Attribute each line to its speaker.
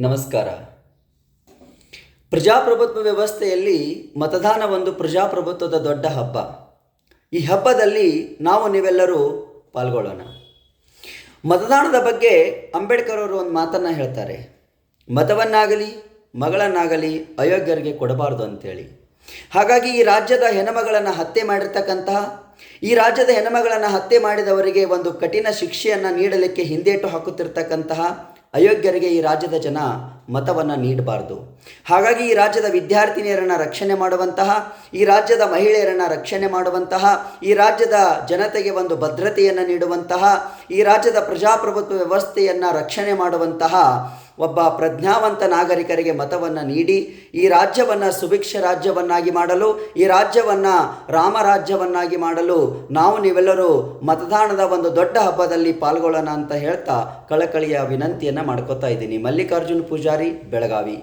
Speaker 1: ನಮಸ್ಕಾರ. ಪ್ರಜಾಪ್ರಭುತ್ವ ವ್ಯವಸ್ಥೆಯಲ್ಲಿ ಮತದಾನ ಒಂದು ಪ್ರಜಾಪ್ರಭುತ್ವದ ದೊಡ್ಡ ಹಬ್ಬ. ಈ ಹಬ್ಬದಲ್ಲಿ ನೀವೆಲ್ಲರೂ ಪಾಲ್ಗೊಳ್ಳೋಣ. ಮತದಾನದ ಬಗ್ಗೆ ಅಂಬೇಡ್ಕರ್ ಅವರು ಒಂದು ಮಾತನ್ನು ಹೇಳ್ತಾರೆ, ಮತವನ್ನಾಗಲಿ ಮಗಳನ್ನಾಗಲಿ ಅಯೋಗ್ಯರಿಗೆ ಕೊಡಬಾರ್ದು ಅಂತೇಳಿ. ಹಾಗಾಗಿ ಈ ರಾಜ್ಯದ ಹೆಣ್ಣುಮಗಳನ್ನು ಹತ್ಯೆ ಮಾಡಿರ್ತಕ್ಕಂತಹ, ಈ ರಾಜ್ಯದ ಹೆಣ್ಣುಮಗಳನ್ನು ಹತ್ಯೆ ಮಾಡಿದವರಿಗೆ ಒಂದು ಕಠಿಣ ಶಿಕ್ಷೆಯನ್ನು ನೀಡಲಿಕ್ಕೆ ಹಿಂದೇಟು ಹಾಕುತ್ತಿರ್ತಕ್ಕಂತಹ ಅಯೋಗ್ಯರಿಗೆ ಈ ರಾಜ್ಯದ ಜನ ಮತವನ್ನು ನೀಡಬಾರ್ದು. ಹಾಗಾಗಿ ಈ ರಾಜ್ಯದ ವಿದ್ಯಾರ್ಥಿನಿಯರನ್ನು ರಕ್ಷಣೆ ಮಾಡುವಂತಹ, ಈ ರಾಜ್ಯದ ಮಹಿಳೆಯರನ್ನು ರಕ್ಷಣೆ ಮಾಡುವಂತಹ, ಈ ರಾಜ್ಯದ ಜನತೆಗೆ ಒಂದು ಭದ್ರತೆಯನ್ನು ನೀಡುವಂತಹ, ಈ ರಾಜ್ಯದ ಪ್ರಜಾಪ್ರಭುತ್ವ ವ್ಯವಸ್ಥೆಯನ್ನು ರಕ್ಷಣೆ ಮಾಡುವಂತಹ ಒಬ್ಬ ಪ್ರಜ್ಞಾವಂತ ನಾಗರಿಕರಿಗೆ ಮತವನ್ನು ನೀಡಿ ಈ ರಾಜ್ಯವನ್ನು ಸುಭಿಕ್ಷ ರಾಜ್ಯವನ್ನಾಗಿ ಮಾಡಲು, ಈ ರಾಜ್ಯವನ್ನು ರಾಮರಾಜ್ಯವನ್ನಾಗಿ ಮಾಡಲು ನೀವೆಲ್ಲರೂ ಮತದಾನದ ಒಂದು ದೊಡ್ಡ ಹಬ್ಬದಲ್ಲಿ ಪಾಲ್ಗೊಳ್ಳೋಣ ಅಂತ ಹೇಳ್ತಾ ಕಳಕಳಿಯ ವಿನಂತಿಯನ್ನು ಮಾಡ್ಕೋತಾ ಇದ್ದೀನಿ. ಮಲ್ಲಿಕಾರ್ಜುನ್ ಪೂಜಾರಿ, ಬೆಳಗಾವಿ.